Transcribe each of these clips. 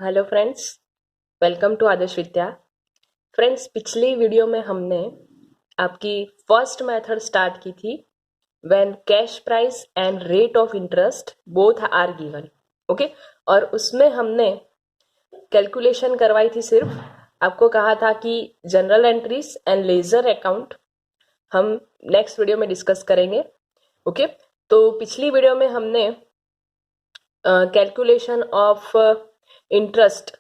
Hello friends, welcome to Adarsh Vidya. Friends, पिछली वीडियो में हमने आपकी फर्स्ट मेथड स्टार्ट की थी, when cash price and rate of interest both are given. Okay, और उसमें हमने कैलकुलेशन करवाई थी। सिर्फ आपको कहा था कि general entries and ledger account हम नेक्स्ट वीडियो में डिस्कस करेंगे। ओके, तो पिछली वीडियो में हमने कैलकुलेशन ऑफ इंटरेस्ट,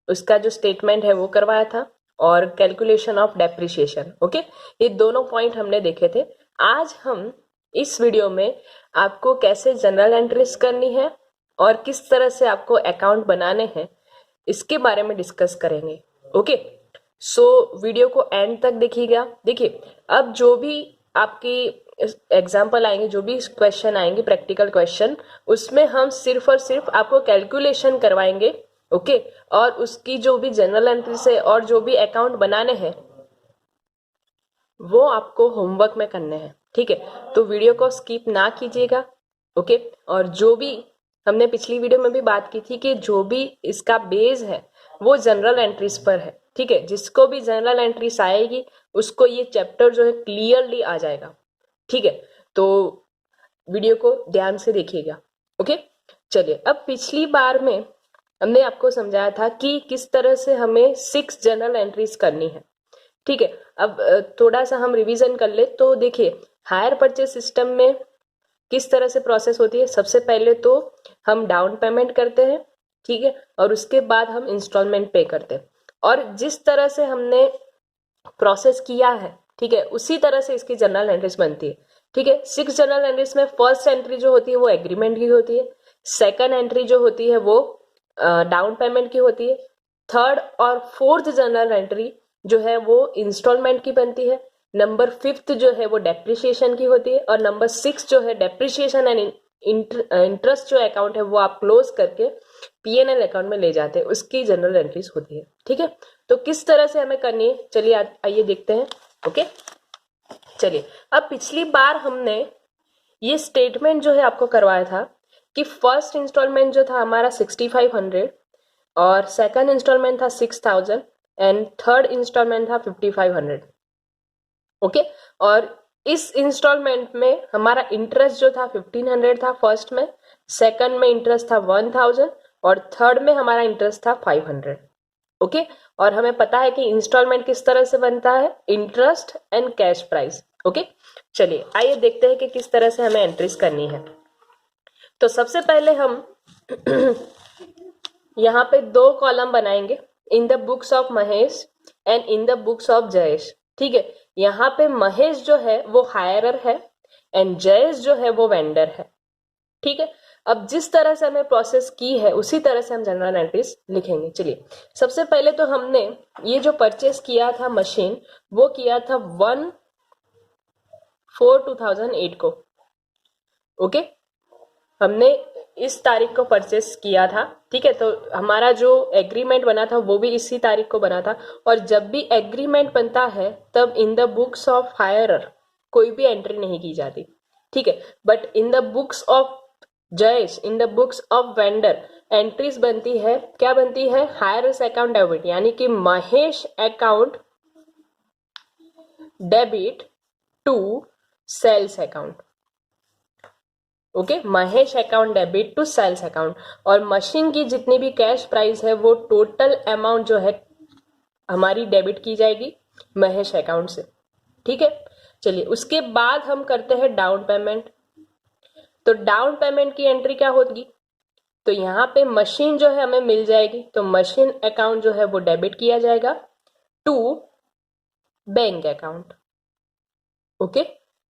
उसका जो स्टेटमेंट है वो करवाया था, और कैलकुलेशन ऑफ डेप्रिसिएशन। ओके, ये दोनों पॉइंट हमने देखे थे। आज हम इस वीडियो में आपको कैसे जनरल एंट्रीज करनी है और किस तरह से आपको अकाउंट बनाने हैं, इसके बारे में डिस्कस करेंगे। ओके, सो वीडियो को एंड तक देखिएगा। देखिए, अब जो भी आपकी एग्जाम्पल आएंगे, जो भी क्वेश्चन आएंगे, प्रैक्टिकल क्वेश्चन, उसमें हम सिर्फ और सिर्फ आपको कैलकुलेशन करवाएंगे। ओके, और उसकी जो भी जनरल एंट्री से और जो भी अकाउंट बनाने हैं वो आपको होमवर्क में करने हैं। ठीक है, तो वीडियो को स्किप ना कीजिएगा। ओके, और जो भी हमने पिछली वीडियो में भी बात की थी कि जो भी इसका बेस है वो जनरल एंट्रीज पर है। ठीक है, जिसको भी जनरल एंट्रीज आएगी उसको ये चैप्टर जो है क्लियरली आ जाएगा। ठीक है, तो वीडियो को ध्यान से देखिएगा। ओके, चलिए, अब पिछली बार में हमने आपको समझाया था कि किस तरह से हमें 6 जनरल एंट्रीज करनी है। ठीक है, अब थोड़ा सा हम रिवीजन कर ले तो देखिए, हायर परचेज सिस्टम में किस तरह से प्रोसेस होती है। सबसे पहले तो हम डाउन पेमेंट करते हैं, ठीक है, और उसके बाद हम इंस्टॉलमेंट पे करते हैं। और जिस तरह से हमने प्रोसेस किया है, ठीक है, उसी तरह से इसकी जनरल एंट्रीज बनती है। ठीक है, 6 जनरल एंट्रीज में फर्स्ट एंट्री जो होती है वो एग्रीमेंट की होती है, सेकंड एंट्री जो होती है वो डाउन पेमेंट की होती है, थर्ड और फोर्थ जनरल एंट्री जो है वो इंस्टॉलमेंट की बनती है, नंबर 5th जो है वो डेप्रिसिएशन की होती है, और नंबर 6 जो है डेप्रिसिएशन एंड इंटरेस्ट जो अकाउंट है वो आप क्लोज करके पीएनएल अकाउंट में ले जाते हैं, उसकी जनरल एंट्रीज होती है। ठीक है, तो किस तरह से हमें करनी है, चलिए आइए देखते हैं। ओके, चलिए, अब पिछली बार हमने ये स्टेटमेंट जो है आपको करवाया था कि फर्स्ट इंस्टॉलमेंट जो था हमारा 6500, और सेकंड इंस्टॉलमेंट था 6000, एंड थर्ड इंस्टॉलमेंट था 5500। ओके, और इस इंस्टॉलमेंट में हमारा इंटरेस्ट जो था 1500 था फर्स्ट में, सेकंड में इंटरेस्ट था 1000, और थर्ड में हमारा इंटरेस्ट था 500। ओके, और हमें पता है कि इंस्टॉलमेंट किस तरह से बनता है, interest and cash price. Okay, चलिए आइए देखते हैं कि किस तरह से हमें एंट्रीज करनी है। तो सबसे पहले हम यहाँ पे 2 कॉलम बनाएंगे, इन the books of Mahesh and in the books of Jayesh. ठीक है, यहाँ पे महेश जो है वो हायरर है एंड जयेश जो है वो वेंडर है। ठीक है, अब जिस तरह से हमें प्रोसेस की है उसी तरह से हम जनरल एंट्रीज लिखेंगे। चलिए, सबसे पहले तो हमने ये जो परचेस किया था मशीन, वो किया था 1/4/2008 को। ओके, हमने इस तारीख को परचेस किया था। ठीक है, तो हमारा जो एग्रीमेंट बना था वो भी इसी तारीख को बना था, और जब भी एग्रीमेंट बनता है तब इन द बुक्स ऑफ हायरर कोई भी एंट्री नहीं की जाती। ठीक है, but in the books of Jayesh, in the books of vendor entries बनती है, क्या बनती है, हायरर्स अकाउंट डेबिट, यानी कि Mahesh account debit to sales account. Okay, Mahesh account debit to sales account, और मशीन की जितनी भी कैश प्राइस है वो टोटल अमाउंट जो है हमारी डेबिट की जाएगी महेश अकाउंट से। ठीक है, चलिए, उसके बाद हम करते हैं डाउन पेमेंट। तो डाउन पेमेंट की एंट्री क्या होगी, तो यहाँ पे मशीन जो है हमें मिल जाएगी, तो मशीन अकाउंट जो है वो डेबिट किया जाएगा टू बैंक अकाउंट। ओके,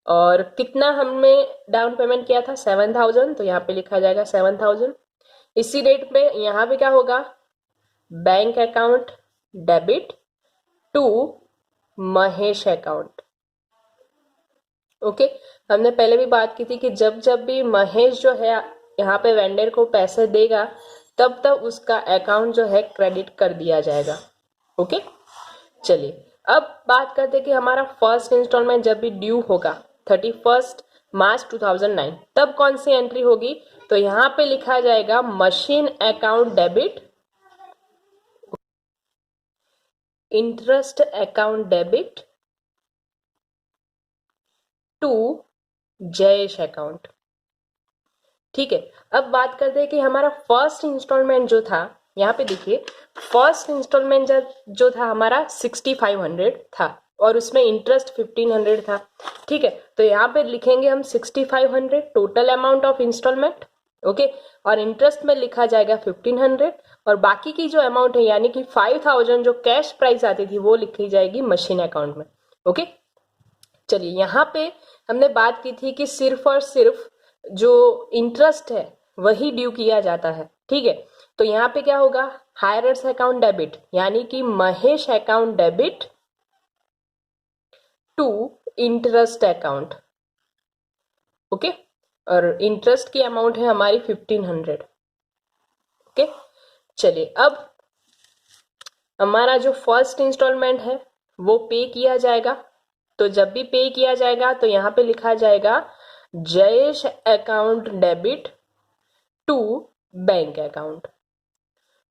और कितना हमने डाउन पेमेंट किया था, 7000, तो यहाँ पे लिखा जाएगा 7000। इसी रेट पे यहाँ पे क्या होगा, bank account debit to Mahesh account. Okay, हमने पहले भी बात की थी कि जब जब भी महेश जो है यहाँ पे वेंडर को पैसे देगा तब तब उसका अकाउंट जो है क्रेडिट कर दिया जाएगा। ओके, चलिए, अब बात करते हैं कि हमारा फर्स्ट इंस्टॉलमेंट जब भी ड्यू होगा 31 मार्च 2009, तब कौन सी एंट्री होगी, तो यहाँ पे लिखा जाएगा machine account debit interest account debit to Jayesh account. ठीक है, अब बात करते हैं कि हमारा फर्स्ट इंस्टॉलमेंट जो था, यहाँ पे देखिए फर्स्ट इंस्टॉलमेंट जो था हमारा 6500 था और उसमें इंटरेस्ट 1500 था। ठीक है, तो यहाँ पे लिखेंगे हम 6500 total amount of instalment. Okay, और इंटरेस्ट में लिखा जाएगा 1500 और बाकी की जो अमाउंट है यानी कि 5000 जो कैश प्राइस आती थी वो लिखी जाएगी मशीन अकाउंट में। ओके, चलिए यहाँ पे हमने बात की थी कि सिर्फ और सिर्फ जो इंटरेस्ट है वही ड्यू किया जाता है। ठीक है, तो यहाँ पे क्या होगा, हायरर्स अकाउंट डेबिट यानी कि Mahesh account debit to interest account. Okay, और इंटरेस्ट की अमाउंट है हमारी 1500। ओके, चलिए अब हमारा जो फर्स्ट इंस्टॉलमेंट है वो पे किया जाएगा। तो जब भी पे किया जाएगा तो यहाँ पे लिखा जाएगा Jayesh account debit to bank account.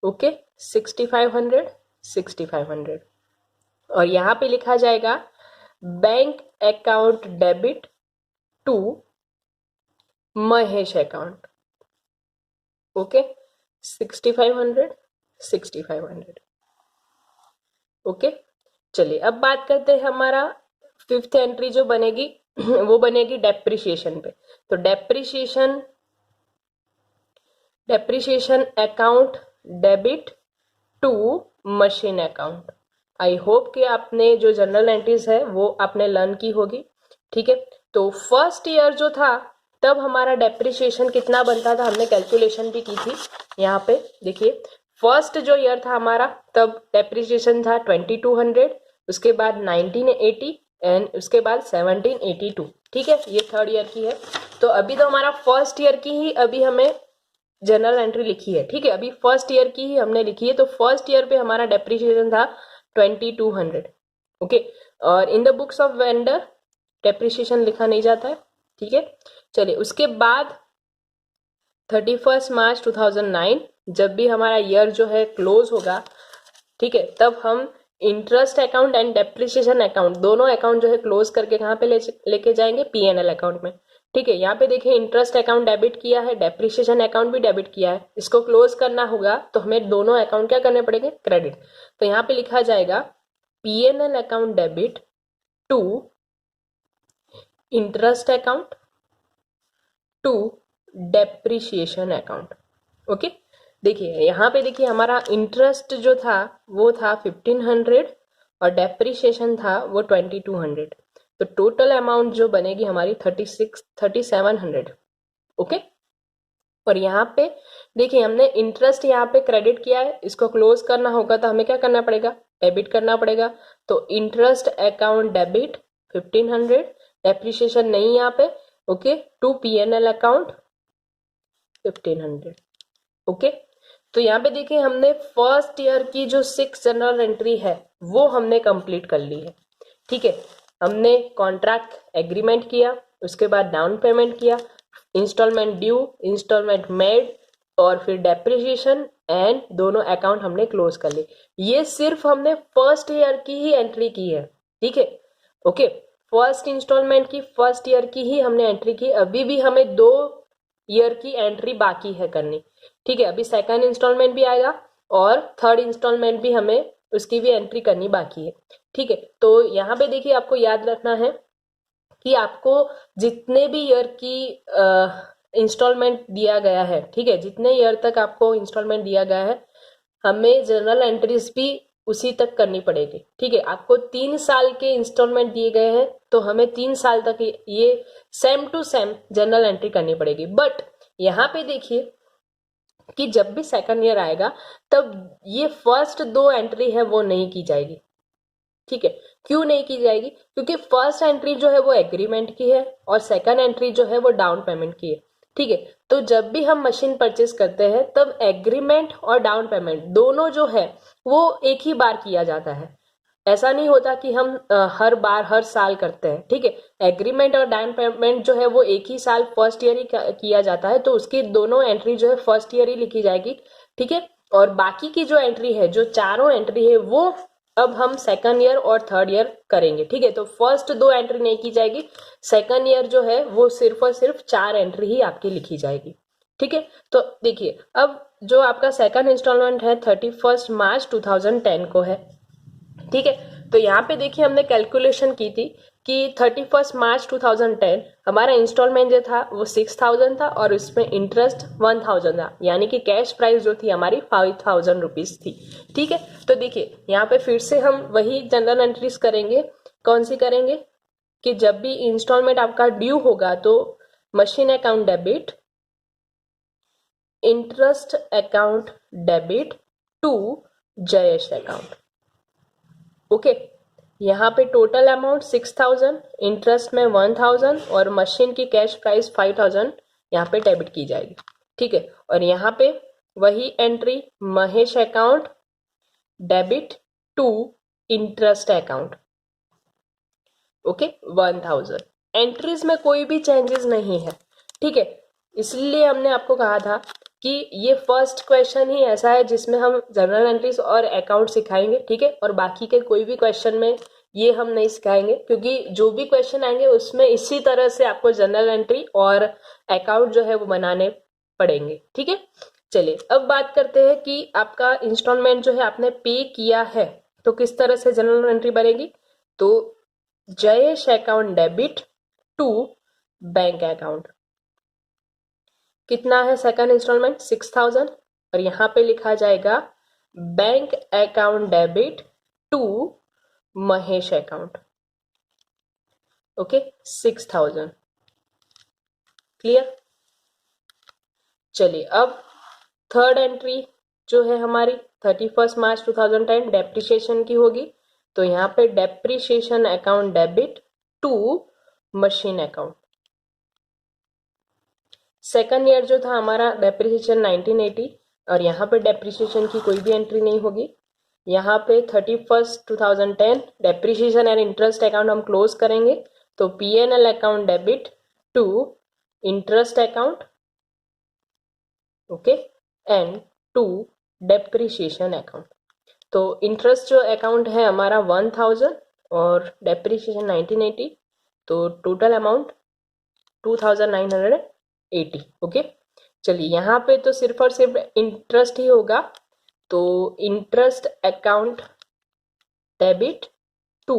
Okay, 6500 और यहाँ पे लिखा जाएगा bank account debit to Mahesh account. Okay, 6500। Okay, चलिए अब बात करते हैं हमारा फिफ्थ एंट्री जो बनेगी वो बनेगी डेप्रिसिएशन पे। तो depreciation account debit to machine account. I hope कि आपने जो जनरल एंट्रीज है वो आपने लर्न की होगी। ठीक है, तो फर्स्ट ईयर जो था तब हमारा डेप्रिसिएशन कितना बनता था, हमने कैलकुलेशन भी की थी। यहाँ पे देखिए फर्स्ट जो ईयर था हमारा तब डेप्रिसिएशन था 2200, उसके बाद 1980 एंड उसके बाद 1782। ठीक है, ये थर्ड ईयर की है। तो अभी तो हमारा फर्स्ट ईयर की ही अभी हमें जनरल एंट्री लिखी है। ठीक है, अभी फर्स्ट ईयर की ही हमने लिखी है। तो फर्स्ट ईयर पे हमारा डेप्रिसिएशन था 2200। ओके, और इन the books of vendor depreciation लिखा नहीं जाता है। ठीक है, चलिए उसके बाद 31 मार्च 2009 जब भी हमारा ईयर जो है क्लोज होगा, ठीक है, तब हम interest account and depreciation account दोनों अकाउंट जो है क्लोज करके कहाँ पे लेके जाएंगे, पीएनएल अकाउंट में। ठीक है, यहाँ पे देखिए इंटरेस्ट अकाउंट डेबिट किया है, डेप्रिसिएशन अकाउंट भी डेबिट किया है, इसको क्लोज करना होगा तो हमें दोनों अकाउंट क्या करने पड़ेंगे, क्रेडिट। तो यहाँ पे लिखा जाएगा PNL account debit to interest account to depreciation account. Okay, देखिए यहाँ पे देखिए हमारा इंटरेस्ट जो था वो था 1500 और डेप्रिसिएशन था वो 2200। तो टोटल अमाउंट जो बनेगी हमारी 3700। ओके, और यहाँ पे देखिए हमने इंटरेस्ट यहाँ पे क्रेडिट किया है, इसको क्लोज करना होगा तो हमें क्या करना पड़ेगा, डेबिट करना पड़ेगा। तो इंटरेस्ट अकाउंट डेबिट 1500, डेप्रिसिएशन नहीं यहाँ पे। Okay, to PNL account 1500। Okay, तो यहाँ पे देखिए हमने फर्स्ट ईयर की जो 6 जनरल एंट्री है वो हमने कंप्लीट कर ली है। ठीक है, हमने कॉन्ट्रैक्ट एग्रीमेंट किया, उसके बाद डाउन पेमेंट किया, इंस्टॉलमेंट ड्यू, इंस्टॉलमेंट मेड और फिर डेप्रिसिएशन एंड दोनों अकाउंट हमने क्लोज कर लिए। ये सिर्फ हमने फर्स्ट ईयर की ही एंट्री की है। ठीक है, ओके, फर्स्ट इंस्टॉलमेंट की फर्स्ट ईयर की ही हमने एंट्री की। अभी भी हमें 2 ईयर की एंट्री बाकी है करनी। ठीक है, अभी सेकंड इंस्टॉलमेंट भी आएगा और थर्ड इंस्टॉलमेंट भी हमें उसकी भी एंट्री करनी बाकी है। ठीक है, तो यहाँ पे देखिए आपको याद रखना है कि आपको जितने भी ईयर की इंस्टॉलमेंट दिया गया है, ठीक है, जितने ईयर तक आपको इंस्टॉलमेंट दिया गया है हमें जनरल एंट्रीज भी उसी तक करनी पड़ेगी। ठीक है, आपको 3 साल के इंस्टॉलमेंट दिए गए हैं तो हमें 3 साल तक ये same to same journal entry करनी पड़ेगी। बट यहाँ पे देखिए कि जब भी सेकंड ईयर आएगा तब ये फर्स्ट 2 एंट्री है वो नहीं की जाएगी। ठीक है, क्यों नहीं की जाएगी, क्योंकि फर्स्ट एंट्री जो है वो एग्रीमेंट की है और सेकंड एंट्री जो है वो डाउन पेमेंट की है। ठीक है, तो जब भी हम मशीन परचेस करते हैं तब एग्रीमेंट और डाउन पेमेंट दोनों जो है वो एक ही बार किया जाता है। ऐसा नहीं होता कि हम हर बार हर साल करते हैं। ठीक है, एग्रीमेंट और डाउन पेमेंट जो है वो एक ही साल फर्स्ट ईयर ही किया जाता है, तो उसकी दोनों एंट्री जो है फर्स्ट ईयर ही लिखी जाएगी। ठीक है, और बाकी की जो एंट्री है, जो चारों एंट्री है वो अब हम सेकंड ईयर और थर्ड ईयर करेंगे, ठीक है। तो फर्स्ट 2 एंट्री नहीं की जाएगी, सेकंड ईयर जो है वो सिर्फ और सिर्फ 4 एंट्री ही आपकी लिखी जाएगी, ठीक है। तो देखिए, अब जो आपका सेकंड इंस्टॉलमेंट है 31 मार्च 2010 को है, ठीक है। तो यहाँ पे देखिए हमने कैलकुलेशन की थी कि 31 मार्च 2010 हमारा इंस्टॉलमेंट जो था वो 6000 था और इसमें इंटरेस्ट 1000 था, यानी कि कैश प्राइस जो थी हमारी 5000 रुपीज थी, ठीक है। तो देखिए यहाँ पे फिर से हम वही जनरल एंट्रीज करेंगे। कौन सी करेंगे कि जब भी इंस्टॉलमेंट आपका ड्यू होगा तो machine account debit, interest account debit to Jayesh account, okay. यहाँ पे टोटल अमाउंट 6000, इंटरेस्ट में 1000 और मशीन की कैश प्राइस 5000 यहाँ पे डेबिट की जाएगी, ठीक है। और यहाँ पे वही entry Mahesh account debit to interest account, okay, 1000। Entries में कोई भी चेंजेस नहीं है, ठीक है। इसलिए हमने आपको कहा था कि ये फर्स्ट क्वेश्चन ही ऐसा है जिसमें हम जनरल एंट्रीज और अकाउंट सिखाएंगे, ठीक है। और बाकी के कोई भी क्वेश्चन में ये हम नहीं सिखाएंगे, क्योंकि जो भी क्वेश्चन आएंगे उसमें इसी तरह से आपको जनरल एंट्री और अकाउंट जो है वो बनाने पड़ेंगे, ठीक है। चलिए अब बात करते हैं कि आपका इंस्टॉलमेंट जो है आपने पे किया है तो किस तरह से जनरल एंट्री बनेगी। तो Jayesh account debit to bank account, कितना है सेकंड इंस्टॉलमेंट 6000 और यहाँ पे लिखा जाएगा bank account debit to Mahesh account, okay, 6000, clear. चलिए अब थर्ड एंट्री जो है हमारी 31 मार्च 2010 डेप्रिसिएशन की होगी। तो यहाँ पे depreciation account debit to machine account. Second year जो था हमारा डेप्रिसिएशन 1980 और यहाँ पे डेप्रिसिएशन की कोई भी एंट्री नहीं होगी। यहाँ पे 31 2010 डेप्रिसिएशन एंड इंटरेस्ट अकाउंट हम क्लोज करेंगे। तो P&L account debit to interest account, okay, and to depreciation account. तो इंटरेस्ट जो अकाउंट है हमारा 1000 और डेप्रिसिएशन 1980, तो टोटल अमाउंट 2980, ओके। चलिए यहाँ पे तो सिर्फ और सिर्फ इंटरेस्ट ही होगा, तो interest account debit to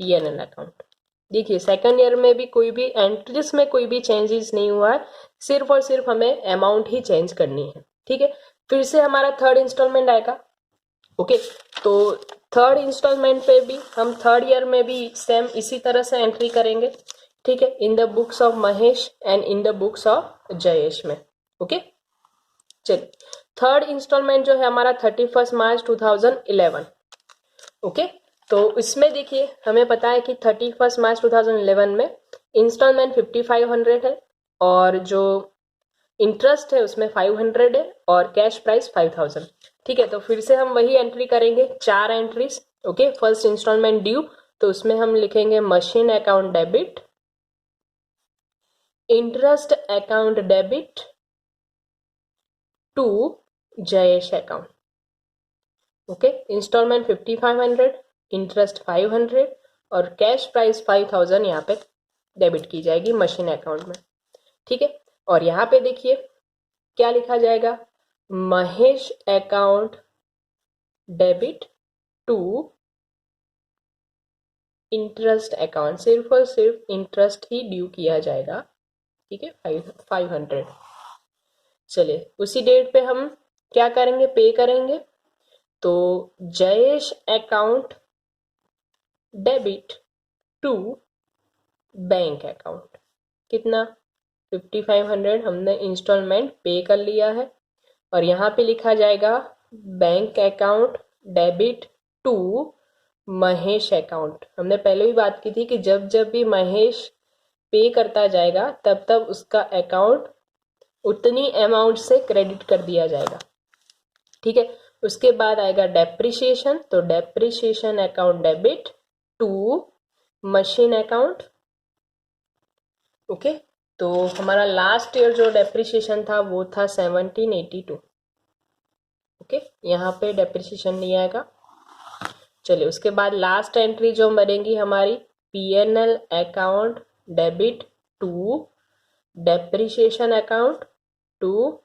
P&L account. देखिए सेकंड ईयर में भी कोई भी एंट्रीज में कोई भी चेंजेस नहीं हुआ है, सिर्फ और सिर्फ हमें अमाउंट ही चेंज करनी है, ठीक है। फिर से हमारा थर्ड इंस्टॉलमेंट आएगा, ओके। तो थर्ड इंस्टॉलमेंट पे भी हम थर्ड ईयर में भी सेम इसी तरह से एंट्री करेंगे, ठीक है, in the books of Mahesh and in the books of Jayesh में, ओके। चलिए थर्ड इंस्टॉलमेंट जो है हमारा 31 मार्च 2011, ओके। तो इसमें देखिए हमें पता है कि 31 मार्च 2011 में इंस्टॉलमेंट 5500 है और जो इंटरेस्ट है उसमें 500 है और कैश प्राइस 5000, ठीक है। तो फिर से हम वही एंट्री करेंगे, 4 entries, okay. First installment due, तो उसमें हम लिखेंगे machine account debit, interest account debit to Jayesh account, okay. Installment 5500, interest 500 और कैश प्राइस 5000 यहाँ पे डेबिट की जाएगी मशीन अकाउंट में, ठीक है। और यहाँ पे देखिए क्या लिखा जाएगा, Mahesh account debit to interest account, सिर्फ और सिर्फ इंटरेस्ट ही ड्यू किया जाएगा, ठीक है, 500। चलिए उसी डेट पे हम क्या करेंगे, पे करेंगे। तो Jayesh account debit to bank account, कितना 5500 हमने इंस्टॉलमेंट पे कर लिया है और यहाँ पे लिखा जाएगा bank account debit to Mahesh account. हमने पहले भी बात की थी कि जब जब भी महेश पे करता जाएगा तब तब उसका अकाउंट उतनी अमाउंट से क्रेडिट कर दिया जाएगा, ठीक है। उसके बाद आएगा डेप्रिसिएशन, तो depreciation account debit to machine account, okay. तो हमारा लास्ट ईयर जो डेप्रिसिएशन था वो था 1782, ओके। यहाँ पे डेप्रिसिएशन नहीं आएगा। चलिए उसके बाद लास्ट एंट्री जो बनेगी हमारी PNL account debit to depreciation account to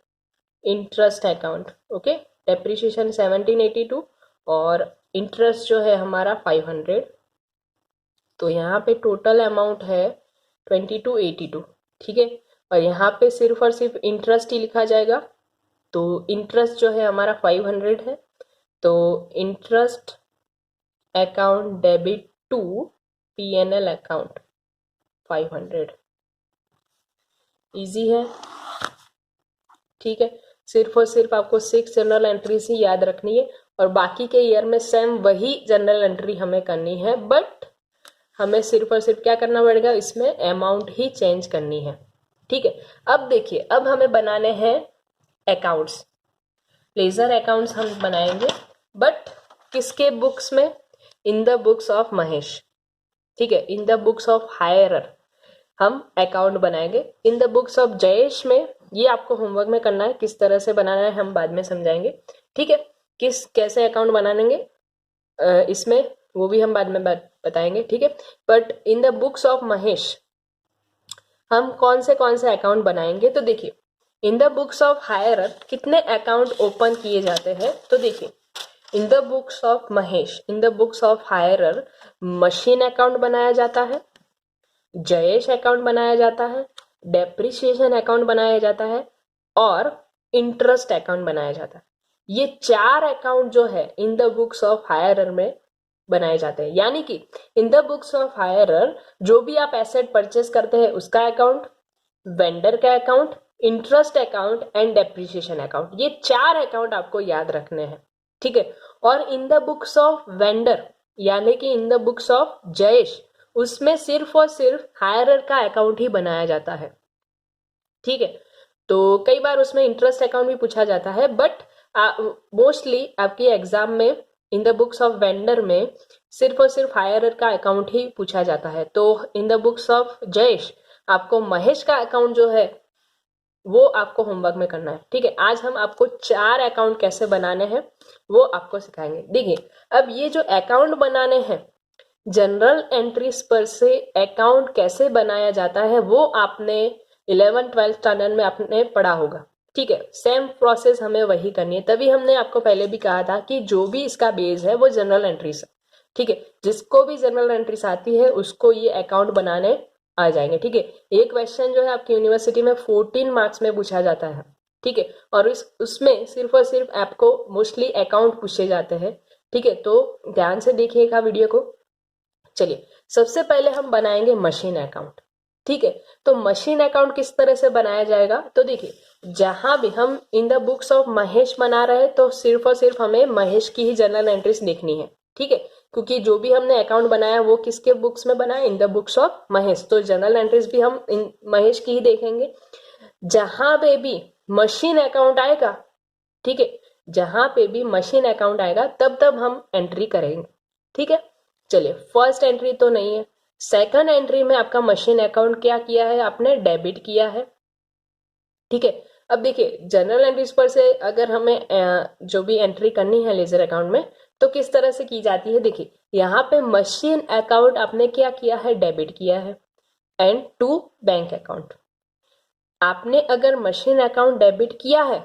interest account. Okay, depreciation 1782 और इंटरेस्ट जो है हमारा 500। तो यहाँ पे टोटल अमाउंट है 2282। ठीक है, और यहाँ पे सिर्फ और सिर्फ इंटरेस्ट ही लिखा जाएगा। तो इंटरेस्ट जो है हमारा 500 है, तो interest account debit to PNL account 500। Easy है। ठीक है, सिर्फ और सिर्फ आपको 6 जनरल एंट्रीज ही याद रखनी है और बाकी के ईयर में सेम वही जनरल एंट्री हमें करनी है, बट हमें सिर्फ और सिर्फ क्या करना पड़ेगा, इसमें अमाउंट ही चेंज करनी है। ठीक है, अब देखिए, अब हमें बनाने हैं अकाउंट्स, लेजर अकाउंट्स हम बनाएंगे, बट किसके बुक्स में? इन द बुक्स ऑफ महेश। ठीक है, इन द बुक्स ऑफ हायरर हम अकाउंट बनाएंगे। इन द बुक्स ऑफ जयेश में ये आपको होमवर्क में करना है, किस तरह से बनाना है हम बाद में समझाएंगे। ठीक है, कैसे अकाउंट बनाएंगे इसमें वो भी हम बाद में बताएंगे। ठीक है, but in the books of Mahesh हम कौन से अकाउंट बनाएंगे? तो देखिए, in the books of hirer कितने अकाउंट ओपन किए जाते हैं? तो देखिए, in the books of Mahesh, in the books of hirer machine account बनाया जाता है, जयेश अकाउंट बनाया जाता है, डेप्रिसिएशन अकाउंट बनाया जाता है और इंटरेस्ट अकाउंट बनाया जाता है। ये 4 अकाउंट जो है इन द बुक्स ऑफ हायरर में बनाए जाते हैं। यानी कि इन द बुक्स ऑफ हायरर जो भी आप एसेट परचेस करते हैं उसका अकाउंट, वेंडर का account, interest account and depreciation account, ये 4 अकाउंट आपको याद रखने हैं। ठीक है, और इन द बुक्स ऑफ वेंडर यानी कि इन द बुक्स ऑफ जयेश, उसमें सिर्फ और सिर्फ हायरर का अकाउंट ही बनाया जाता है। ठीक है, तो कई बार उसमें इंटरेस्ट अकाउंट भी पूछा जाता है, बट मोस्टली आपके एग्जाम में इन द बुक्स ऑफ वेंडर में सिर्फ और सिर्फ हायरर का अकाउंट ही पूछा जाता है। तो इन द बुक्स ऑफ जयेश आपको महेश का अकाउंट जो है वो आपको होमवर्क में करना है। ठीक है, आज हम आपको 4 अकाउंट कैसे बनाने हैं वो आपको सिखाएंगे। देखिए, अब ये जो अकाउंट बनाने हैं, जनरल एंट्रीज पर से अकाउंट कैसे बनाया जाता है वो आपने 11th-12th स्टैंडर्ड में आपने पढ़ा होगा। ठीक है, सेम प्रोसेस हमें वही करनी है। तभी हमने आपको पहले भी कहा था कि जो भी इसका बेस है वो जनरल एंट्रीज है। ठीक है, जिसको भी जनरल एंट्रीज आती है उसको ये अकाउंट बनाने आ जाएंगे। ठीक है, एक क्वेश्चन जो है आपकी यूनिवर्सिटी में 14 मार्क्स में पूछा जाता है। ठीक है, और उसमें सिर्फ और सिर्फ आपको मोस्टली अकाउंट पूछे जाते हैं। ठीक है, तो ध्यान से देखिएगा वीडियो को। चलिए, सबसे पहले हम बनाएंगे मशीन अकाउंट। ठीक है, तो मशीन अकाउंट किस तरह से बनाया जाएगा? तो देखिए, जहां भी हम इन द बुक्स ऑफ महेश बना रहे हैं तो सिर्फ और सिर्फ हमें महेश की ही जनरल एंट्रीज देखनी है। ठीक है, क्योंकि जो भी हमने अकाउंट बनाया वो किसके बुक्स में बनाया? इन द बुक्स ऑफ महेश, तो जनरल एंट्रीज भी हम इन महेश की ही देखेंगे। जहां पे भी मशीन अकाउंट आएगा, ठीक है, जहां पे भी मशीन अकाउंट आएगा तब हम एंट्री करेंगे। ठीक है, चलिए, फर्स्ट एंट्री तो नहीं है, सेकंड एंट्री में आपका मशीन अकाउंट क्या किया है? आपने डेबिट किया है। ठीक है, अब देखिए, जनरल एंट्रीज पर से अगर हमें जो भी एंट्री करनी है लेजर अकाउंट में तो किस तरह से की जाती है? देखिए, यहाँ पे मशीन अकाउंट आपने क्या किया है? डेबिट किया है एंड टू बैंक अकाउंट। आपने अगर मशीन अकाउंट डेबिट किया है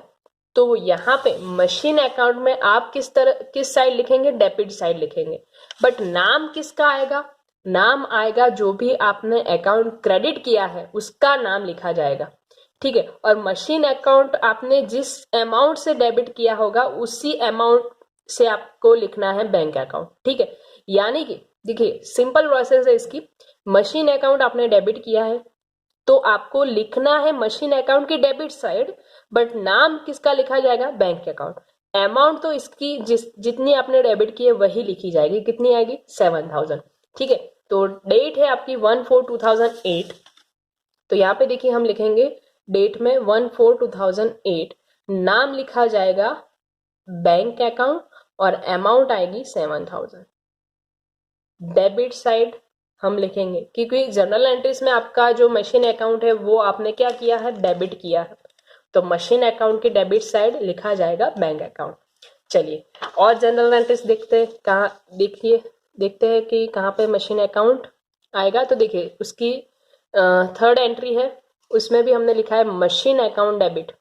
तो यहाँ पे मशीन अकाउंट में आप किस साइड लिखेंगे? डेबिट साइड लिखेंगे। बट नाम किसका आएगा? नाम आएगा जो भी आपने अकाउंट क्रेडिट किया है उसका नाम लिखा जाएगा। ठीक है, और मशीन अकाउंट आपने जिस अमाउंट से डेबिट किया होगा उसी अमाउंट से आपको लिखना है बैंक अकाउंट। ठीक है, यानी कि देखिए, सिंपल प्रोसेस है इसकी। मशीन अकाउंट आपने डेबिट किया है तो आपको लिखना है मशीन अकाउंट की डेबिट साइड, बट नाम किसका लिखा जाएगा? Bank account. अमाउंट तो इसकी जितनी आपने डेबिट की है वही लिखी जाएगी। कितनी आएगी? 7000। ठीक है, तो डेट है आपकी 1/4/2008। तो यहाँ पे देखिए, हम लिखेंगे डेट में 1/4/2008, नाम लिखा जाएगा बैंक अकाउंट और अमाउंट आएगी 7000। डेबिट साइड हम लिखेंगे क्योंकि जनरल एंट्रीज में आपका जो मशीन अकाउंट है वो आपने क्या किया है? डेबिट किया है, तो मशीन अकाउंट की डेबिट साइड लिखा जाएगा बैंक अकाउंट। चलिए और जनरल एंट्रीज देखते हैं, कहाँ देखते हैं कि कहाँ पे मशीन अकाउंट आएगा। तो देखिए उसकी थर्ड एंट्री है, उसमें भी हमने लिखा है मशीन अकाउंट डेबिट,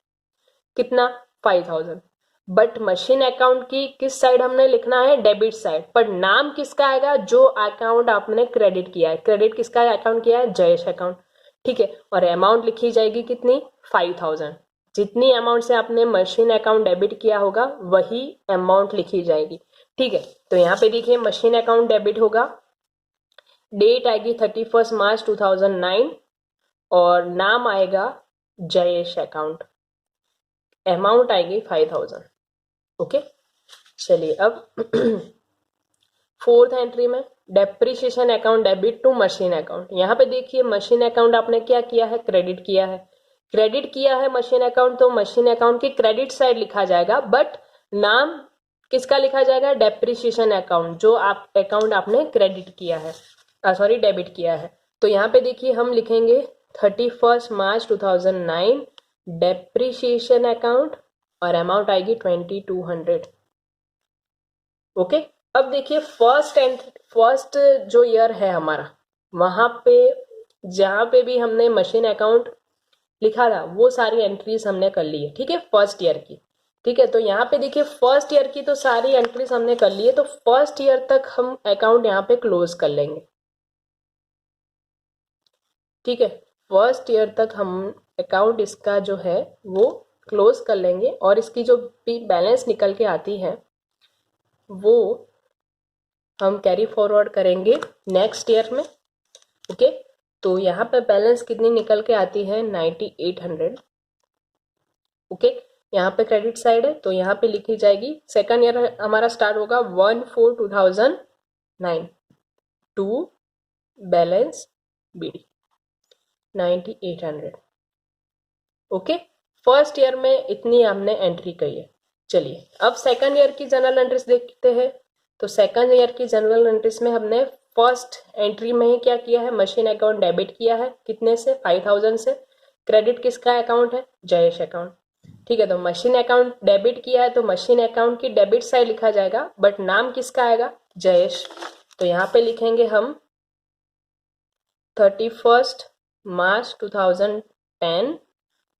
कितना 5000। बट मशीन अकाउंट की किस साइड हमने लिखना है, डेबिट साइड, पर नाम किसका आएगा, जो अकाउंट आपने क्रेडिट किया है। क्रेडिट किसका अकाउंट किया है, जयेश अकाउंट, ठीक है। और अमाउंट लिखी जाएगी कितनी, 5000। जितनी अमाउंट से आपने मशीन अकाउंट डेबिट किया होगा वही अमाउंट लिखी जाएगी, ठीक है। तो यहाँ पे देखिए मशीन अकाउंट डेबिट होगा, डेट आएगी 31 मार्च 2009 और नाम आएगा जयेश अकाउंट, अमाउंट आएगी 5000। ओके, चलिए अब फोर्थ एंट्री में depreciation account debit to machine account. यहाँ पे देखिए मशीन अकाउंट आपने क्या किया है, क्रेडिट किया है। क्रेडिट किया है मशीन अकाउंट, तो मशीन अकाउंट की क्रेडिट साइड लिखा जाएगा, बट नाम किसका लिखा जाएगा, डेप्रिसिएशन अकाउंट, जो आप अकाउंट आपने क्रेडिट किया है, सॉरी डेबिट किया है। तो यहाँ पे देखिए हम लिखेंगे 31 मार्च 2009 डेप्रिसिएशन अकाउंट और अमाउंट आएगी 2200। ओके, अब देखिए फर्स्ट जो ईयर है हमारा, वहां पे जहां पे भी हमने मशीन अकाउंट लिखा था वो सारी एंट्रीज हमने कर ली है, ठीक है, फर्स्ट ईयर की, ठीक है। तो यहाँ पे देखिए फर्स्ट ईयर की तो सारी एंट्रीज हमने कर ली है, तो फर्स्ट ईयर तक हम अकाउंट यहाँ पे क्लोज कर लेंगे, ठीक है। फर्स्ट ईयर तक हम अकाउंट इसका जो है वो क्लोज कर लेंगे, और इसकी जो भी बैलेंस निकल के आती है वो हम कैरी फॉरवर्ड करेंगे नेक्स्ट ईयर में। ओके, तो यहाँ पे बैलेंस कितनी निकल के आती है, 9800। ओके, यहाँ पे क्रेडिट साइड है तो यहाँ पे लिखी जाएगी, सेकंड ईयर हमारा स्टार्ट होगा 1/4/2009 to balance BD 9800। Okay, first year में इतनी हमने एंट्री की है। चलिए अब सेकंड ईयर की जनरल एंट्रीज देखते हैं। तो सेकंड ईयर की जनरल एंट्रीज में हमने फर्स्ट एंट्री में ही क्या किया है, मशीन अकाउंट डेबिट किया है, कितने से, 5000 से। क्रेडिट किसका अकाउंट है, जयेश अकाउंट, ठीक है। तो मशीन अकाउंट डेबिट किया है तो मशीन अकाउंट की डेबिट साइड लिखा जाएगा, बट नाम किसका आएगा, जयेश। तो यहाँ पे लिखेंगे हम 31 March 2010।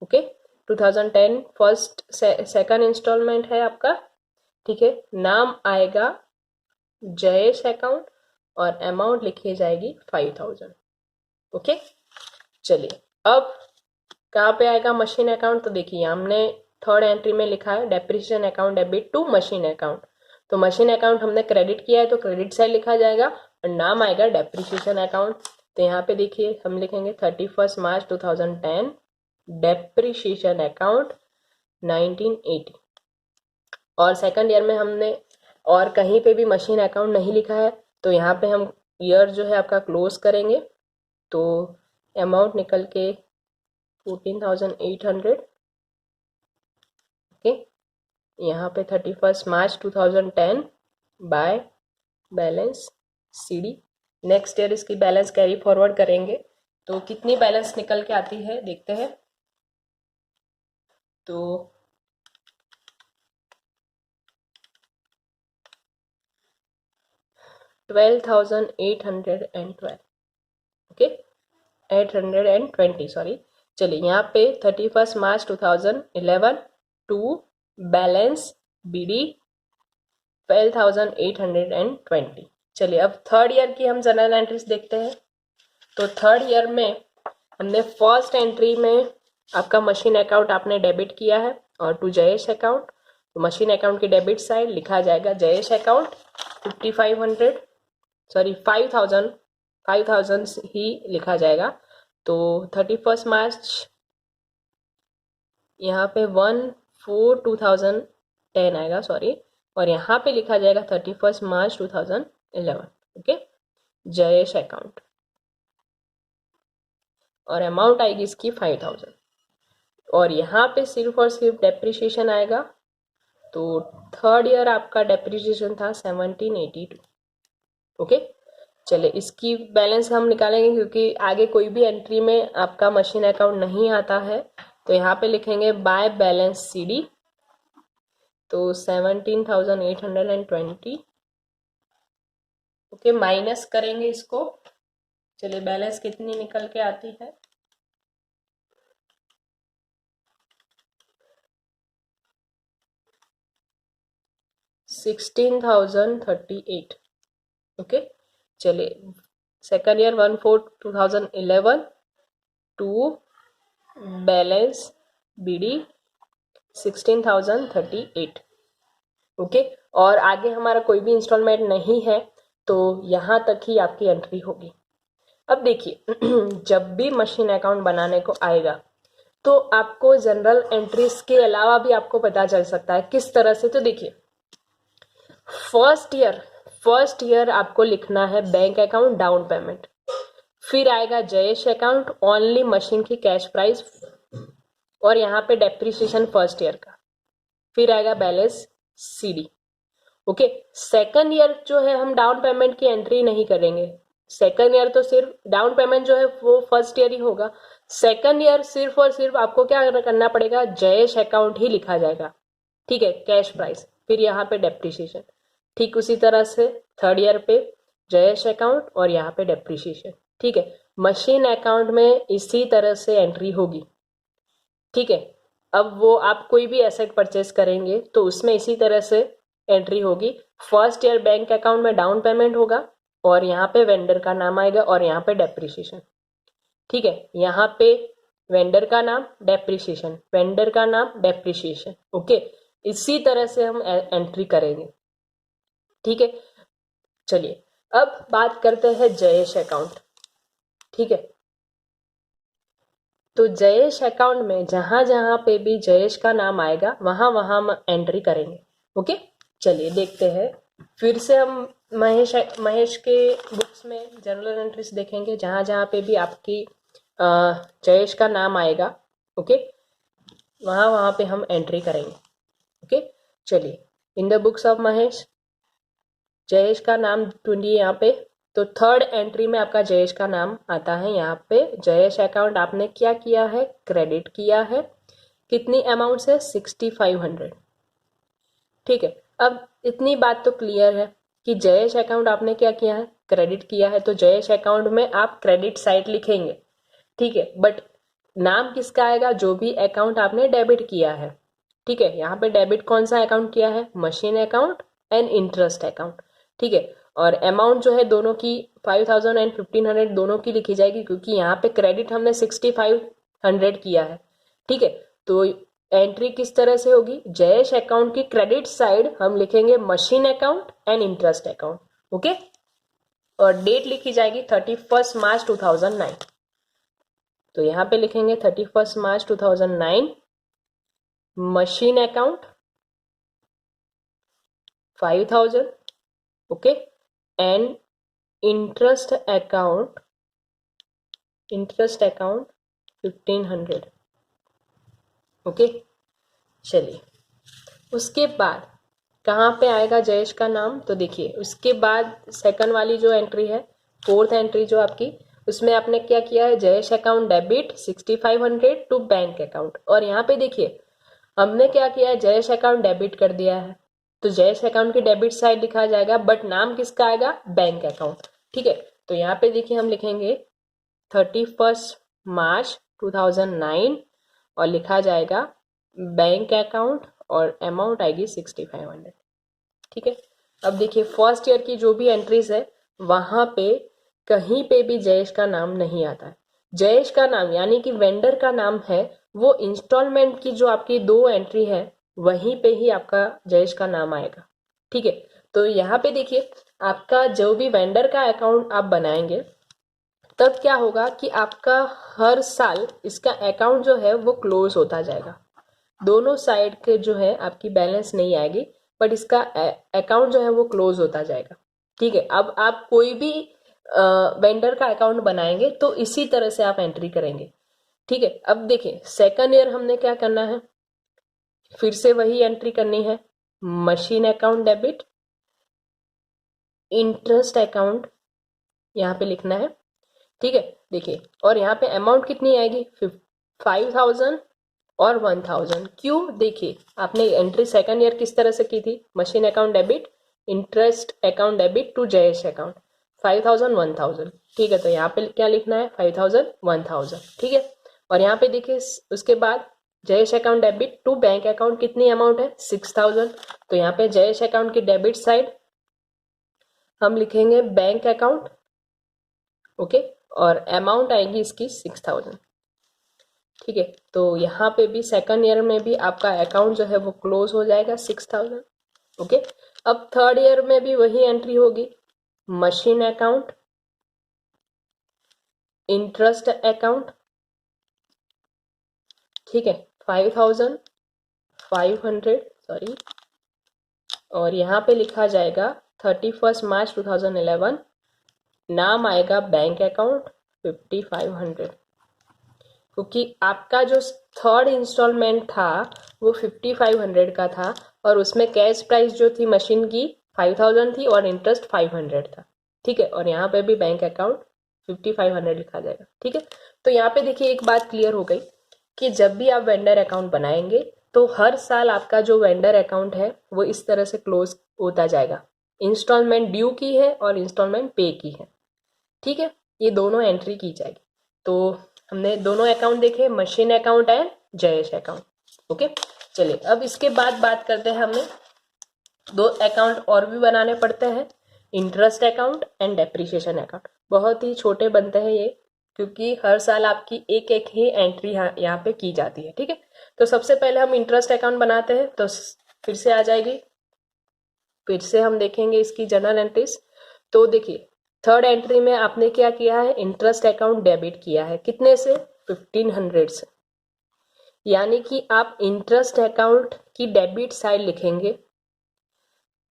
Okay, 2010 first second instalment है आपका, ठीक है। नाम आएगा जयेश अकाउंट और अमाउंट लिखी जाएगी 5000। ओके, चलिए अब कहाँ पे आएगा मशीन अकाउंट। तो देखिए हमने थर्ड एंट्री में लिखा है depreciation account debit to machine account. तो मशीन अकाउंट हमने क्रेडिट किया है तो क्रेडिट साइड लिखा जाएगा और नाम आएगा डेप्रिसिएशन अकाउंट। तो यहाँ पे देखिए हम लिखेंगे 31 मार्च 2010 डेप्रिसिएशन अकाउंट 1980। और सेकंड ईयर में हमने और कहीं पे भी मशीन अकाउंट नहीं लिखा है, तो यहाँ पे हम ईयर जो है आपका क्लोज करेंगे। तो अमाउंट निकल के 14,800। ओके, यहाँ पे 31 March 2010 by balance CD. Next year इसकी बैलेंस कैरी फॉरवर्ड करेंगे तो कितनी बैलेंस निकल के आती है देखते हैं। तो 12,812। Okay, 820 sorry. चलिए यहाँ पे 31 मार्च 2011 टू बैलेंस बीडी 12,820। चलिए अब थर्ड ईयर की हम जनरल एंट्रीज देखते हैं। तो थर्ड ईयर में हमने फर्स्ट एंट्री में आपका मशीन अकाउंट आपने डेबिट किया है और टू जयेश अकाउंट। तो मशीन अकाउंट की डेबिट साइड लिखा जाएगा जयेश अकाउंट 5500, सॉरी 5000 ही लिखा जाएगा। तो 31 मार्च यहाँ पे 1/4/2010 आएगा, सॉरी, और यहाँ पे लिखा जाएगा 31 मार्च 2011। ओके, जयेश अकाउंट और अमाउंट आएगी इसकी 5000 और यहाँ पे सिर्फ और सिर्फ डेप्रिसिएशन आएगा। तो थर्ड ईयर आपका डेप्रिसिएशन था 1782। ओके, चलिए इसकी बैलेंस हम निकालेंगे क्योंकि आगे कोई भी एंट्री में आपका मशीन अकाउंट नहीं आता है। तो यहाँ पे लिखेंगे बाय बैलेंस सीडी तो 17,820। ओके, माइनस करेंगे इसको। चलिए बैलेंस कितनी निकल के आती है, 16,038। ओके, चलिए second year 1/4/2011 to balance BD 16,038। Okay, और आगे हमारा कोई भी इंस्टॉलमेंट नहीं है तो यहाँ तक ही आपकी एंट्री होगी। अब देखिए जब भी मशीन अकाउंट बनाने को आएगा तो आपको जनरल एंट्रीज के अलावा भी आपको पता चल सकता है किस तरह से। तो देखिए फर्स्ट ईयर आपको लिखना है बैंक अकाउंट डाउन पेमेंट, फिर आएगा जयेश अकाउंट ओनली मशीन की कैश प्राइस और यहाँ पे डेप्रिसिएशन फर्स्ट ईयर का, फिर आएगा balance CD। Okay, second year जो है हम डाउन पेमेंट की एंट्री नहीं करेंगे। सेकंड ईयर तो सिर्फ डाउन पेमेंट जो है वो फर्स्ट ईयर ही होगा। सेकंड ईयर सिर्फ और सिर्फ आपको क्या करना पड़ेगा, जयेश अकाउंट ही लिखा जाएगा। ठीक है, कैश प्राइस, फिर यहाँ पे डेप्रिसिएशन। ठीक उसी तरह से थर्ड ईयर पे जयेश अकाउंट और यहाँ पे डेप्रिसिएशन। ठीक है, मशीन अकाउंट में इसी तरह से एंट्री होगी। ठीक है, अब वो आप कोई भी एसेट परचेस करेंगे तो उसमें इसी तरह से एंट्री होगी। फर्स्ट ईयर बैंक अकाउंट में डाउन पेमेंट होगा और यहाँ पे वेंडर का नाम आएगा और यहाँ पे डेप्रिसिएशन। ठीक है, यहाँ पे वेंडर का नाम, डेप्रिसिएशन, वेंडर का नाम, डेप्रिसिएशन। ओके, इसी तरह से हम एंट्री करेंगे। ठीक है, चलिए अब बात करते हैं जयेश अकाउंट। ठीक है, तो जयेश अकाउंट में जहां जहां पे भी जयेश का नाम आएगा वहां वहां हम एंट्री करेंगे। ओके, चलिए देखते हैं। फिर से हम महेश के बुक्स में जनरल एंट्रीज देखेंगे, जहां जहां पे भी आपकी जयेश का नाम आएगा। ओके, वहां वहां पे हम एंट्री करेंगे। ओके, चलिए इन the books of Mahesh Jayesh का नाम ढूंढिए यहाँ पे। तो थर्ड एंट्री में आपका जयेश का नाम आता है। यहाँ पे जयेश अकाउंट आपने क्या किया है, क्रेडिट किया है। कितनी अमाउंट से, 6500। ठीक है, अब इतनी बात तो क्लियर है कि जयेश अकाउंट आपने क्या किया है, क्रेडिट किया है। तो जयेश अकाउंट में आप क्रेडिट साइड लिखेंगे। ठीक है, बट नाम किसका आएगा, जो भी अकाउंट आपने डेबिट किया है। ठीक है, यहाँ पे डेबिट कौन सा अकाउंट किया है, machine account and interest account. ठीक है, और अमाउंट जो है दोनों की 5000 एंड 1500 दोनों की लिखी जाएगी, क्योंकि यहाँ पे क्रेडिट हमने 6500 किया है। ठीक है, तो एंट्री किस तरह से होगी, जयेश अकाउंट की क्रेडिट साइड हम लिखेंगे machine account and interest account. Okay, और डेट लिखी जाएगी 31 मार्च 2009। तो यहाँ पे लिखेंगे 31 मार्च 2009 machine account 5000। Okay, and interest account 1500। Okay, चलिए उसके बाद कहाँ पे आएगा जयेश का नाम, तो देखिए उसके बाद सेकंड वाली जो एंट्री है, फोर्थ एंट्री जो आपकी, उसमें आपने क्या किया है, Jayesh account debit 6500 to bank account. और यहाँ पे देखिए हमने क्या किया है, जयेश अकाउंट डेबिट कर दिया है, तो जयेश अकाउंट की डेबिट साइड लिखा जाएगा, बट नाम किसका आएगा, बैंक अकाउंट। ठीक है, तो यहाँ पे देखिए हम लिखेंगे 31 मार्च 2009 और लिखा जाएगा बैंक अकाउंट और अमाउंट आएगी 6500। ठीक है, अब देखिए फर्स्ट ईयर की जो भी एंट्रीज है वहां पे कहीं पे भी जयेश का नाम नहीं आता है। जयेश का नाम यानी कि वेंडर का नाम है, वो इंस्टॉलमेंट की जो आपकी दो एंट्री है वहीं पे ही आपका जयेश का नाम आएगा। ठीक है, तो यहाँ पे देखिए आपका जो भी वेंडर का अकाउंट आप बनाएंगे तब क्या होगा कि आपका हर साल इसका अकाउंट जो है वो क्लोज होता जाएगा। दोनों साइड के जो है आपकी बैलेंस नहीं आएगी, बट इसका अकाउंट जो है वो क्लोज होता जाएगा। ठीक है, अब आप कोई भी वेंडर का अकाउंट बनाएंगे तो इसी तरह से आप एंट्री करेंगे। ठीक है, अब देखिए सेकंड ईयर हमने क्या करना है, फिर से वही एंट्री करनी है, machine account debit, interest account यहाँ पे लिखना है। ठीक है, देखिए और यहाँ पे अमाउंट कितनी आएगी, 5000 और 1000। क्यों? देखिए आपने एंट्री सेकंड ईयर किस तरह से की थी, machine account debit, interest account debit to Jayesh account, 5000 1000। ठीक है, तो यहाँ पे क्या लिखना है, 5000 1000। ठीक है, और यहाँ पे देखिए उसके बाद Jayesh account debit to bank account कितनी अमाउंट है, 6000। तो यहाँ पे जयेश अकाउंट की डेबिट साइड हम लिखेंगे बैंक अकाउंट, ओके, और अमाउंट आएगी इसकी 6000। ठीक है, तो यहाँ पे भी सेकंड ईयर में भी आपका अकाउंट जो है वो क्लोज हो जाएगा 6000। ओके, अब थर्ड ईयर में भी वही एंट्री होगी, मशीन अकाउंट, इंटरेस्ट अकाउंट, ठीक है, 5500, सॉरी, और यहाँ पे लिखा जाएगा 31 मार्च 2011, नाम आएगा बैंक अकाउंट 5500, क्योंकि आपका जो थर्ड इंस्टॉलमेंट था वो 5500 का था और उसमें कैश प्राइस जो थी मशीन की 5000 थी और इंटरेस्ट 500 था। ठीक है, और यहाँ पे भी बैंक अकाउंट 5500 लिखा जाएगा। ठीक है, तो यहाँ पे देखिए एक बात क्लियर हो गई कि जब भी आप वेंडर अकाउंट बनाएंगे तो हर साल आपका जो वेंडर अकाउंट है वो इस तरह से क्लोज होता जाएगा, इंस्टॉलमेंट ड्यू की है और इंस्टॉलमेंट पे की है। ठीक है, ये दोनों एंट्री की जाएगी। तो हमने दोनों अकाउंट देखे, machine account and Jayesh account. Okay, चलिए अब इसके बाद बात करते हैं, हमें दो अकाउंट और भी बनाने पड़ते हैं, interest account and depreciation account. बहुत ही छोटे बनते हैं ये, क्योंकि हर साल आपकी एक एक ही एंट्री यहाँ पे की जाती है। ठीक है, तो सबसे पहले हम इंटरेस्ट अकाउंट बनाते हैं, तो फिर से आ जाएगी, फिर से हम देखेंगे इसकी जर्नल एंट्रीज। तो देखिए थर्ड एंट्री में आपने क्या किया है, इंटरेस्ट अकाउंट डेबिट किया है, कितने से, 1500 से, यानी कि आप इंटरेस्ट अकाउंट की डेबिट साइड लिखेंगे।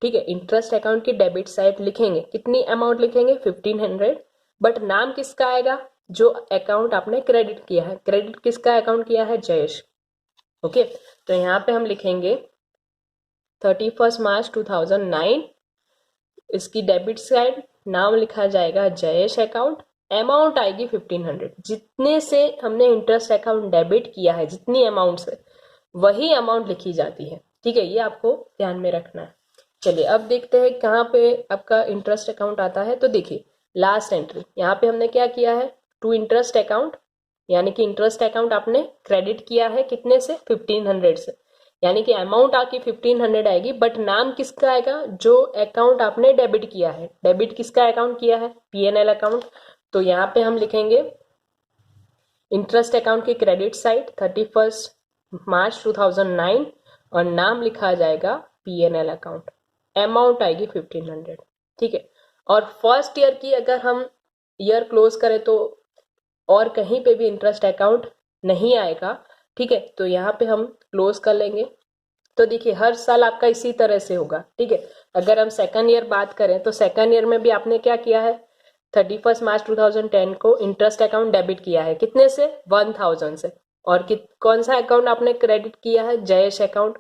ठीक है, इंटरेस्ट अकाउंट की डेबिट साइड लिखेंगे, कितनी अमाउंट लिखेंगे, 1500, बट नाम किसका आएगा, जो अकाउंट आपने क्रेडिट किया है, क्रेडिट किसका अकाउंट किया है, जयेश। ओके, तो यहाँ पे हम लिखेंगे 31 मार्च 2009, इसकी डेबिट साइड नाम लिखा जाएगा जयेश अकाउंट, अमाउंट आएगी 1500। जितने से हमने इंटरेस्ट अकाउंट डेबिट किया है, जितनी अमाउंट से, वही अमाउंट लिखी जाती है। ठीक है, ये आपको ध्यान में रखना है। चलिए अब देखते हैं कहाँ पे आपका इंटरेस्ट अकाउंट आता है। तो देखिए लास्ट एंट्री, यहाँ पे हमने क्या किया है, टू इंटरेस्ट अकाउंट, यानी कि इंटरेस्ट अकाउंट आपने क्रेडिट किया है, कितने से, 1500 से, यानी कि अमाउंट आपकी 1500 आएगी, बट नाम किसका आएगा, जो अकाउंट आपने डेबिट किया है, डेबिट किसका अकाउंट किया है, पीएनएल अकाउंट। तो यहाँ पे हम लिखेंगे इंटरेस्ट अकाउंट की क्रेडिट साइड 31 मार्च 2009 और नाम लिखा जाएगा पीएनएल अकाउंट, अमाउंट आएगी 1500। ठीक है, और फर्स्ट ईयर की अगर हम ईयर क्लोज करें तो और कहीं पे भी इंटरेस्ट अकाउंट नहीं आएगा। ठीक है, तो यहाँ पे हम क्लोज कर लेंगे। तो देखिए हर साल आपका इसी तरह से होगा। ठीक है, अगर हम सेकंड ईयर बात करें तो सेकंड ईयर में भी आपने क्या किया है, 31 मार्च 2010 को इंटरेस्ट अकाउंट डेबिट किया है, कितने से, 1000 से, और कौन सा अकाउंट आपने क्रेडिट किया है, जयेश अकाउंट।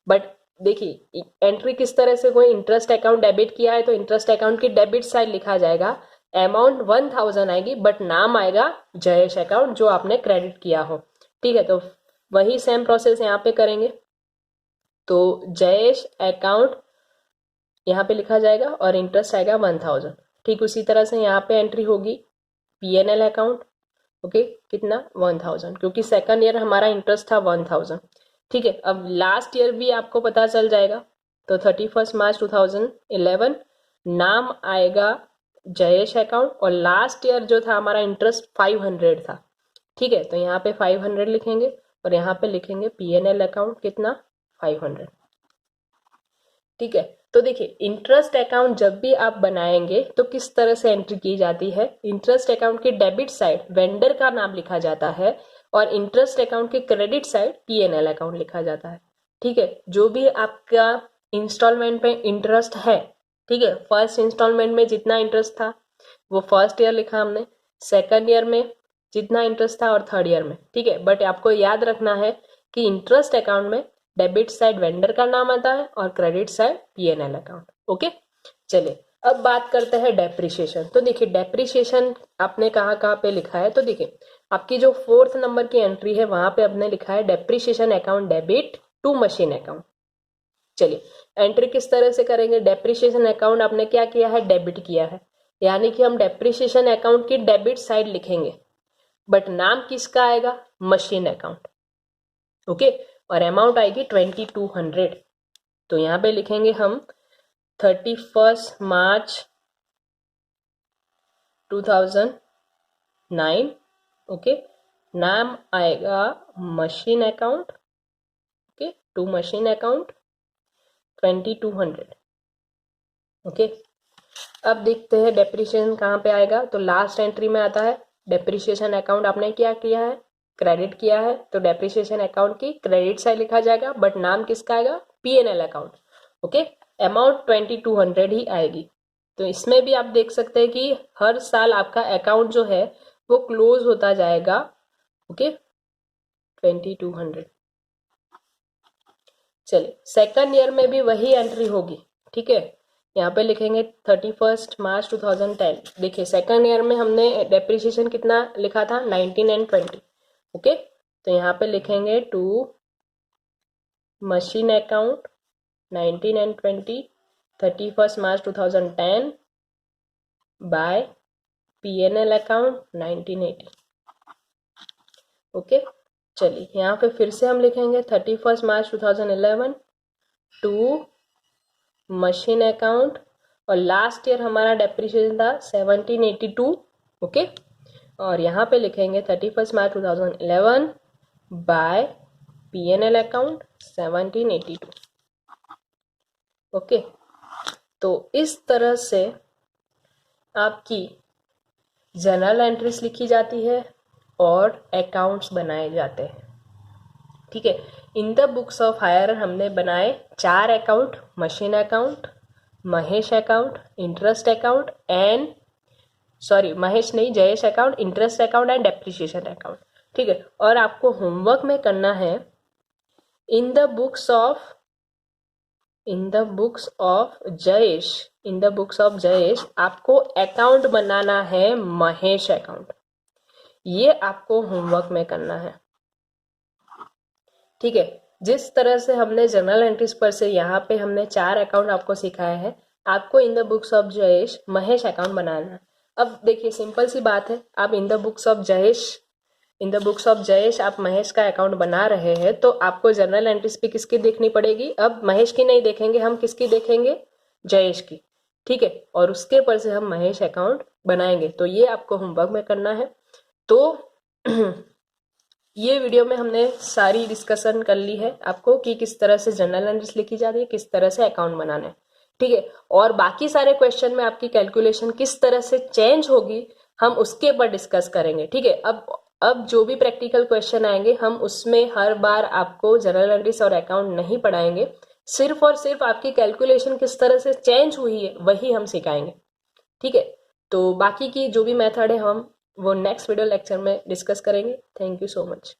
बट देखिए एंट्री किस तरह से कोई इंटरेस्ट अकाउंट डेबिट किया है तो इंटरेस्ट अकाउंट की डेबिट साइड लिखा जाएगा, अमाउंट 1000 आएगी, बट नाम आएगा जयेश अकाउंट जो आपने क्रेडिट किया हो। ठीक है, तो वही सेम प्रोसेस यहाँ पे करेंगे। तो जयेश अकाउंट यहाँ पे लिखा जाएगा और इंटरेस्ट आएगा 1000। ठीक उसी तरह से यहाँ पे एंट्री होगी पीएनएल अकाउंट, ओके, कितना, 1000, क्योंकि सेकंड ईयर हमारा इंटरेस्ट था 1000। ठीक है, अब लास्ट ईयर भी आपको पता चल जाएगा। तो 31 मार्च 2011 नाम आएगा जयेश अकाउंट और लास्ट ईयर जो था हमारा इंटरेस्ट 500 था। ठीक है, तो यहाँ पे 500 लिखेंगे और यहाँ पे लिखेंगे पीएनएल अकाउंट, कितना, 500। ठीक है, तो देखिए इंटरेस्ट अकाउंट जब भी आप बनाएंगे तो किस तरह से एंट्री की जाती है, इंटरेस्ट अकाउंट की डेबिट साइड वेंडर का नाम लिखा जाता है और इंटरेस्ट अकाउंट की क्रेडिट साइड पीएनएल अकाउंट लिखा जाता है। ठीक है, जो भी आपका इंस्टॉलमेंट पे इंटरेस्ट है, ठीक है, फर्स्ट इंस्टॉलमेंट में जितना इंटरेस्ट था वो फर्स्ट ईयर लिखा हमने, सेकंड ईयर में जितना इंटरेस्ट था और थर्ड ईयर में। ठीक है, बट आपको याद रखना है कि इंटरेस्ट अकाउंट में डेबिट साइड वेंडर का नाम आता है और credit side PNL account. Okay, चलिए अब बात करते हैं डेप्रिसिएशन। तो देखिए डेप्रिसिएशन आपने कहाँ कहाँ पे लिखा है, तो देखिए आपकी जो 4th नंबर की एंट्री है वहां पे आपने लिखा है depreciation account debit to machine account. चलिए एंट्री किस तरह से करेंगे, डेप्रिसिएशन अकाउंट आपने क्या किया है, डेबिट किया है, यानी कि हम डेप्रिसिएशन अकाउंट की डेबिट साइड लिखेंगे, बट नाम किसका आएगा, मशीन अकाउंट। ओके, और अमाउंट आएगी 2200। तो यहाँ पे लिखेंगे हम 31 मार्च 2009। ओके, नाम आएगा machine account, okay, to machine account 2200। Okay, अब देखते हैं डेप्रिसिएशन कहाँ पे आएगा। तो लास्ट एंट्री में आता है डेप्रिसिएशन अकाउंट आपने क्या किया है, क्रेडिट किया है, तो डेप्रिसिएशन अकाउंट की क्रेडिट साइड लिखा जाएगा, बट नाम किसका आएगा, P&L अकाउंट। ओके, अमाउंट 2200 ही आएगी। तो इसमें भी आप देख सकते हैं कि हर साल आपका अकाउंट जो है वो क्लोज होता जाएगा। ओके, 2200। चलिए सेकंड ईयर में भी वही एंट्री होगी, ठीक है, यहाँ पे लिखेंगे 31 मार्च 2010। देखिए सेकंड ईयर में हमने डेप्रिसिएशन कितना लिखा था, 19 एंड 20। ओके, तो यहाँ पे लिखेंगे to machine account 19 and 20 31 March 2010 by P&L account 1980। Okay, चलिए यहाँ पे फिर से हम लिखेंगे 31 मार्च 2011 टू मशीन अकाउंट, और लास्ट ईयर हमारा डेप्रिसिएशन था 1782। ओके, और यहाँ पे लिखेंगे 31 March 2011 bye P&L account 1782। Okay, तो इस तरह से आपकी जनरल एंट्रीज लिखी जाती है और अकाउंट्स बनाए जाते हैं, ठीक है। In the books of hire हमने बनाए 4 account, machine account, Mahesh account, interest account and Mahesh नहीं, Jayesh account, interest account and depreciation account, ठीक है। और आपको होमवर्क में करना है in the books of Jayesh आपको अकाउंट बनाना है महेश अकाउंट, ये आपको होमवर्क में करना है, ठीक है। जिस तरह से हमने जनरल एंट्रीज पर से यहाँ पे हमने 4 अकाउंट आपको सिखाया है, आपको in the books of Jayesh Mahesh account बनाना है। अब देखिए सिंपल सी बात है, आप in the books of Jayesh आप महेश का अकाउंट बना रहे हैं, तो आपको जनरल एंट्रीज पे किसकी देखनी पड़ेगी, अब महेश की नहीं देखेंगे, हम किसकी देखेंगे, जयेश की, ठीक है, और उसके पर से हम महेश अकाउंट बनाएंगे। तो ये आपको होमवर्क में करना है। तो ये वीडियो में हमने सारी डिस्कशन कर ली है आपको कि किस तरह से जनरल एंट्रीज लिखी जाती है, किस तरह से अकाउंट बनाना है, ठीक है। और बाकी सारे क्वेश्चन में आपकी कैलकुलेशन किस तरह से चेंज होगी हम उसके ऊपर डिस्कस करेंगे, ठीक है। अब जो भी प्रैक्टिकल क्वेश्चन आएंगे हम उसमें हर बार आपको जनरल एंट्रीज और अकाउंट नहीं पढ़ाएंगे, सिर्फ और सिर्फ आपकी कैलकुलेशन किस तरह से चेंज हुई है वही हम सिखाएंगे, ठीक है। तो बाकी की जो भी मेथड है हम वो नेक्स्ट वीडियो लेक्चर में डिस्कस करेंगे। Thank you so much.